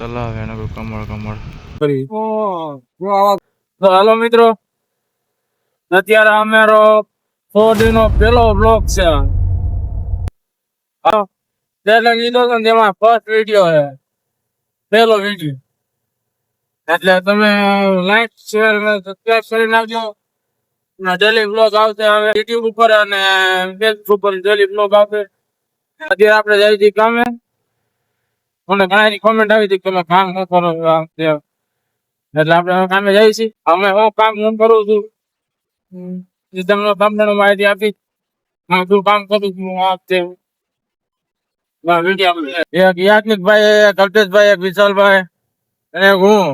ચલાવે એને કોઈ કમળ કરી તો હાલો મિત્રો, અત્યારે અમારો 100 day નો પેલો બ્લોગ છે. એટલે લીધો તો જેમાં ફર્સ્ટ વિડીયો છે, પેલો વિડીયો. એટલે તમે લાઈક શેર અને સબસ્ક્રાઇબ કરી નાખજો. ડેલી બ્લોગ આવશે હવે યુટ્યુબ ઉપર અને ફેસબુક ઉપર ડેલી બ્લોગ આવશે. અત્યારે આપણે જઈ છીએ કામે. મને ઘણાની કોમેન્ટ આવી હતી કે તમે કામ ન કરો આમ તેમ. એટલે આપણે કામે જઈએ છીએ. અમે હું કામ હું કરું છું તમને તમને માહિતી આપી હું શું કામ કરું છું આ તેમ. એક યાજ્ઞિકભાઈ, કલ્પેશભાઈ, એક વિશાલભાઈ અને હું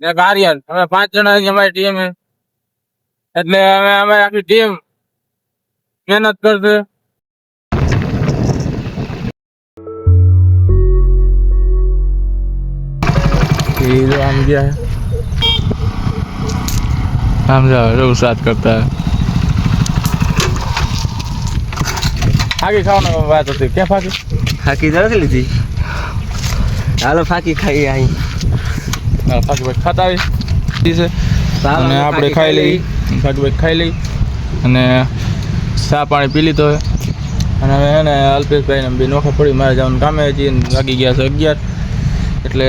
એક આર્યન, અમે 5 જણા અમારી ટીમ. એટલે અમે આખી ટીમ મહેનત કરશે. हम रोज साथ करता है. ફાકી ખાવાનો વાત હતી. ક્યાં ફાકી? ફાકી નથી લીધી. હાલો ફાકી ખાઈ અહીં. ફાકી ભાઈ ખાતા આવી છે અને આપણે ખાઈ લઈ. ફાકી ભાઈ ખાઈ લઈ અને ચા પાણી પી લીધો હોય. અને હવે એને અલ્પેશભાઈને બે નોખા પડી મારે જવાનું કામે હજી વાગી ગયા છે 11. એટલે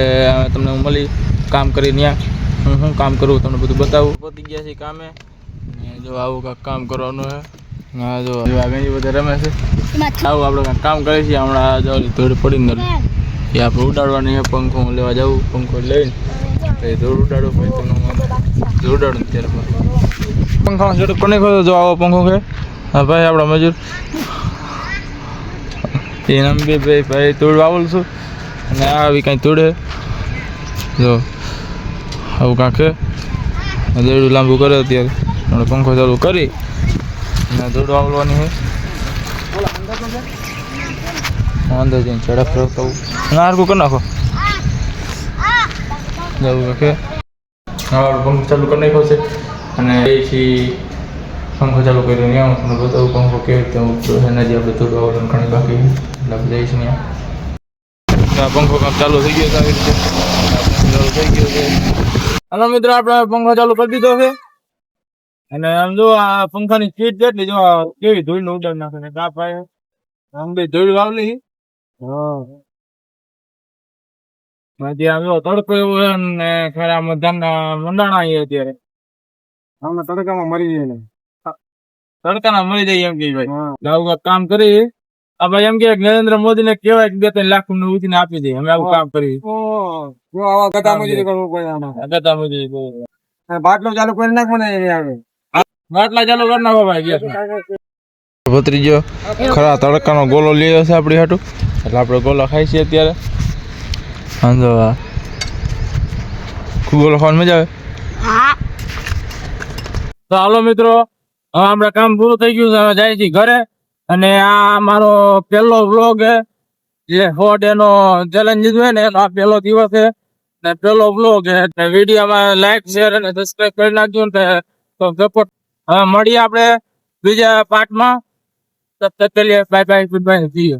તમને હું મળી કામ કરી ત્યાં હું કામ કરું તમને બધું બતાવું. પતી ગયા છે કામે. જો આવું કાંઈક કામ કરવાનું છે. હા જો ઘણી બધા રમે છે. આવું આપણે કાંઈક કામ કરીએ છીએ. હમણાં જો ધૂળ પડીને એ આપણે ઉડાડવાની છે. પંખો લેવા જવું, પંખો લઈને એ ધૂળ ઉડાડવું પછી તમને ઉડાડું ત્યારે પંખાનો સેટઅપ કોને ખોતો જો આવો પંખો છે. હા ભાઈ આપણા મજૂર એના બે ભાઈ ધૂળ વાવલું છું અને આવી કાંઈ ધૂળ છે જો આવું કાંક છે. દેડું લાંબુ કરે અત્યારે આપણે પંખો ચાલુ કરી અને ધૂળ વાવલવાની છે. અંદર જઈને ઝડપ થવું ના હરકું કરી નાખો જવું કાંકે. હવે આપણે પંખો ચાલુ કરી નાખ્યો છે અને એથી પંખો ચાલુ કર્યો ત્યાં તમને બતાવું પંખો કેવી રીતે એનાથી આપણે ધૂળ વાવલવાનું ઘણી બાકી એટલે આપણે જઈશું ત્યાં. પંખો કાંક ચાલુ થઈ ગયો આવી રીતે ચાલુ થઈ ગયો છે. હાલો મિત્રો, આપણે પંખો ચાલુ કરી દીધો છે અને આમ જો આ પંખાની સ્પીડ કેટલી જો કેવી ધૂળ ને ઉડાડી નાખે ને કાપ આવે. આમ બે ધૂળ વાવલી. આમ જો તડકો એવો છે ને ખરા મધાના મંડાણા અત્યારે આમને તડકામાં મરી જાય ને તડકાના મરી જાય એમ કે ભાઈ આવું કામ કરી. આ ભાઈ એમ કે નરેન્દ્ર મોદી ને કહેવાય કે 2-3 લાખ ને ઉઠીને આપી દે. અમે આવું કામ કરી બાટલો ચાલુ કરી નાખ. મને બાટલા ચાલુ કરી નાખો ભાઈ. ભત્રીજો ખરા તડકાનો ગોલો લઈ હશે આપણી હાટું એટલે આપણે ગોલો ખાઈ છીએ અત્યારે. વાંધો ગોલો ખાવાની મજા આવે. તો હાલો મિત્રો, હવે આપણે કામ પૂરું થઈ ગયું છે. હવે જાય છીએ ઘરે. અને આ મારો પહેલો વ્લોગ છે જે 100 day નો ચેલેન્જ હોય ને એનો આ પહેલો દિવસ છે ને પહેલો વ્લોગ છે. વિડીયોમાં લાઈક શેર અને સબસ્ક્રાઇબ કરી નાખજો ને તો સપોર્ટ. હવે મળીએ આપણે બીજા પાર્ટમાં. તબ તક કે લીએ બાય બાય, ગુડ બાય.